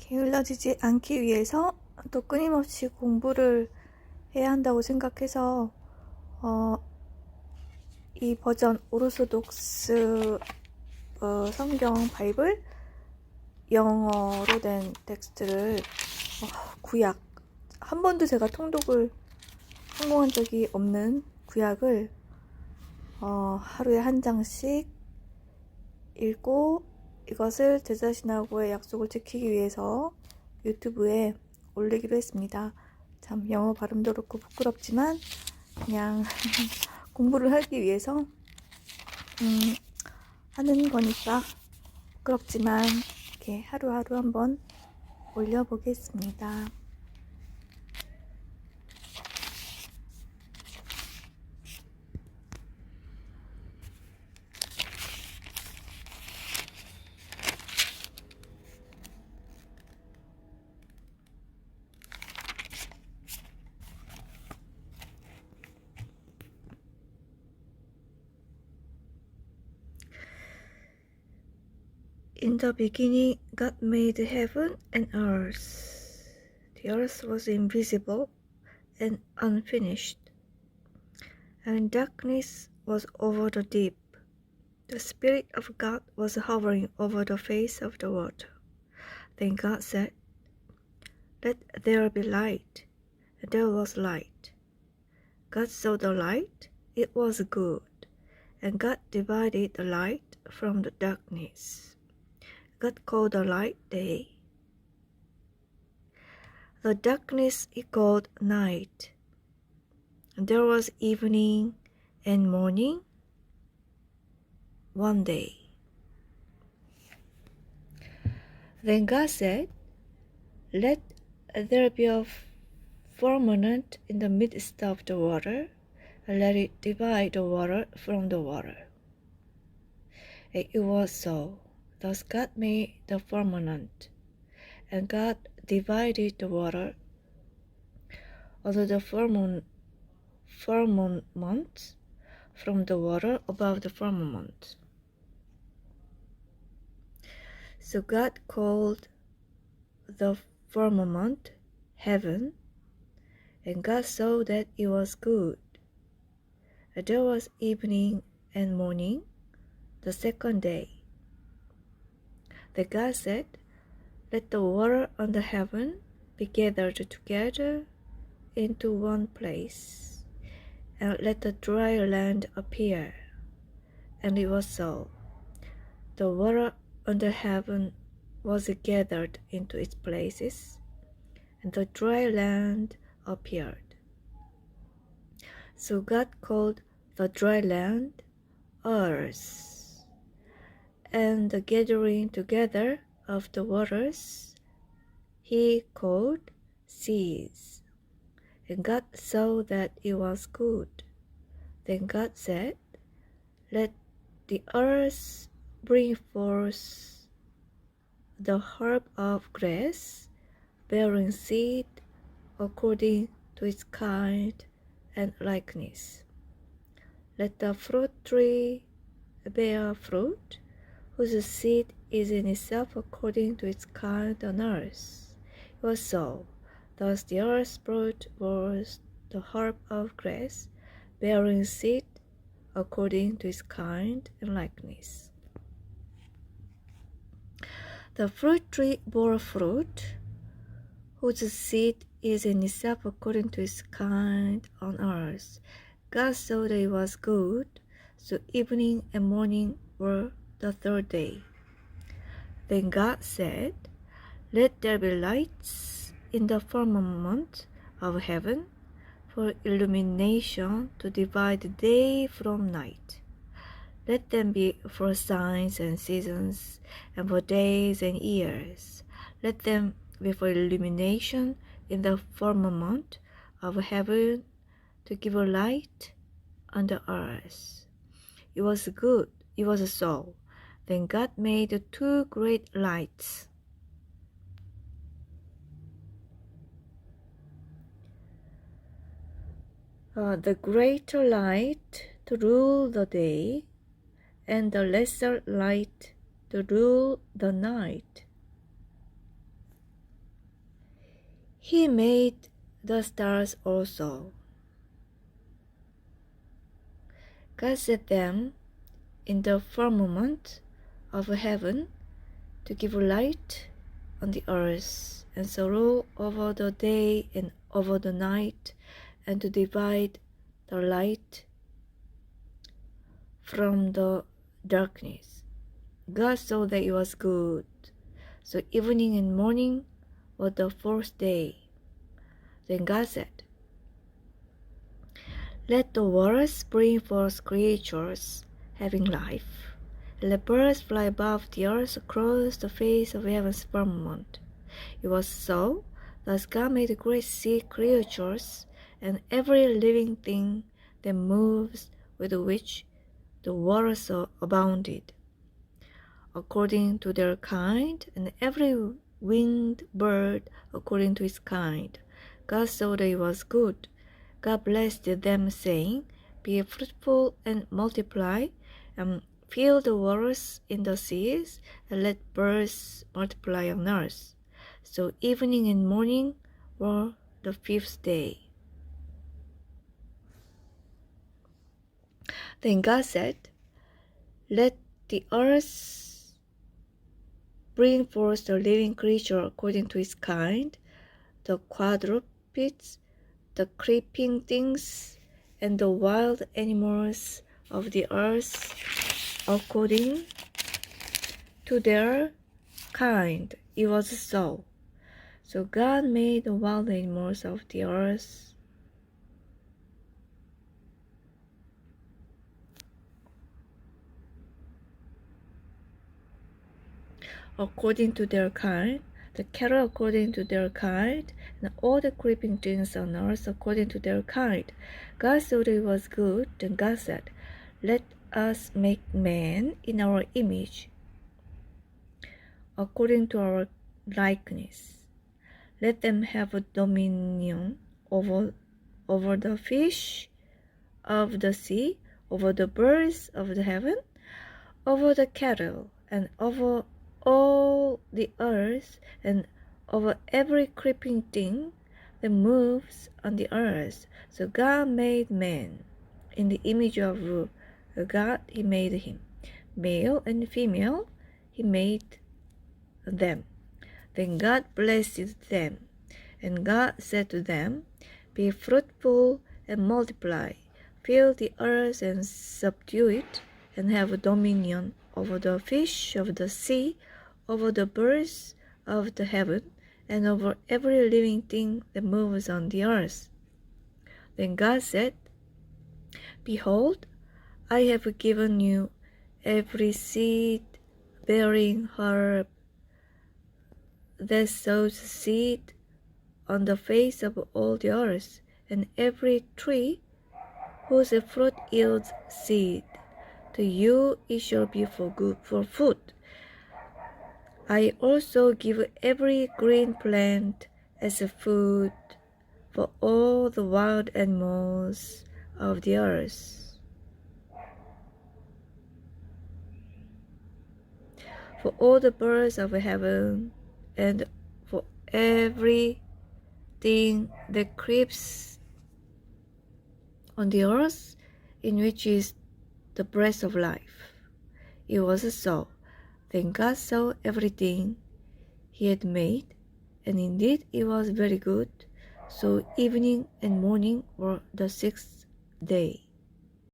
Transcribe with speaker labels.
Speaker 1: 게을러지지 않기 위해서 또 끊임없이 공부를 해야 한다고 생각해서 이 버전 오르소독스 성경 바이블 영어로 된 텍스트를 구약 한 번도 제가 통독을 성공한 적이 없는 구약을 하루에 한 장씩 읽고 이것을 제 자신하고의 약속을 지키기 위해서 유튜브에 올리기로 했습니다. 참 영어 발음도 그렇고 부끄럽지만 그냥 공부를 하기 위해서 하는 거니까 부끄럽지만 이렇게 하루하루 한번 올려보겠습니다. In the beginning, God made heaven and earth. The earth was invisible and unfinished, and darkness was over the deep. The Spirit of God was hovering over the face of the water. Then God said, "Let there be light." And there was light. God saw the light, it was good, and God divided the light from the darkness. God called the light day. The darkness he called night. And there was evening and morning one day. Then God said, "Let there be a firmament in the midst of the water, and let it divide the water from the water." And it was so. Thus God made the firmament, and God divided the water under the firmament from the water above the firmament. So God called the firmament heaven, and God saw that it was good. And there was evening and morning the second day. Then God said, "Let the water under heaven be gathered together into one place, and let the dry land appear." And it was so. The water under heaven was gathered into its places, and the dry land appeared. So God called the dry land earth, and the gathering together of the waters he called seas. And God saw that it was good. Then God said, "Let the earth bring forth the herb of grass, bearing seed according to its kind and likeness. Let the fruit tree bear fruit, whose seed is in itself according to its kind on earth." It was so. Thus the earth brought forth the herb of grass, bearing seed according to its kind and likeness. The fruit tree bore fruit, whose seed is in itself according to its kind on earth. God saw that it was good, so evening and morning were the third day. Then God said, "Let there be lights in the firmament of heaven for illumination, to divide the day from night. Let them be for signs and seasons, and for days and years. Let them be for illumination in the firmament of heaven, to give a light on the earth." It was good. It was so. Then God made two great lights, the greater light to rule the day, and the lesser light to rule the night. He made the stars also. God set them in the firmament of heaven to give light on the earth, and so rule over the day and over the night, and to divide the light from the darkness. God saw that it was good. So evening and morning were the fourth day. Then God said, "Let the waters bring forth creatures having life, and let birds fly above the earth across the face of heaven's firmament." It was so. Thus God made great sea creatures, and every living thing that moves, with which the waters abounded, according to their kind, and every winged bird according to its kind. God saw that it was good. God blessed them, saying, "Be fruitful and multiply, and fill the waters in the seas, and let birds multiply on earth." So evening and morning were the fifth day. Then God said, "Let the earth bring forth the living creature according to its kind, the quadrupeds, the creeping things, and the wild animals of the earth according to their kind." It was so. So God made the wild animals of the earth according to their kind, the cattle according to their kind, and all the creeping things on earth according to their kind. God saw that it was good, and God said, "Let us make man in our image, according to our likeness. Let them have a dominion over the fish of the sea, over the birds of the heaven, over the cattle, and over all the earth, and over every creeping thing that moves on the earth." So God made man. In the image of God he made him. Male and female he made them. Then God blessed them, and God said to them, "Be fruitful and multiply, fill the earth and subdue it, and have dominion over the fish of the sea, over the birds of the heaven, and over every living thing that moves on the earth." Then God said, "Behold, I have given you every seed-bearing herb that sows seed on the face of all the earth, and every tree whose fruit yields seed. To you it shall be for food. I also give every green plant as a food for all the wild animals of the earth, for all the birds of heaven, and for everything that creeps on the earth, in which is the breath of life." It was so. Then God saw everything he had made, and indeed it was very good. So evening and morning were the sixth day.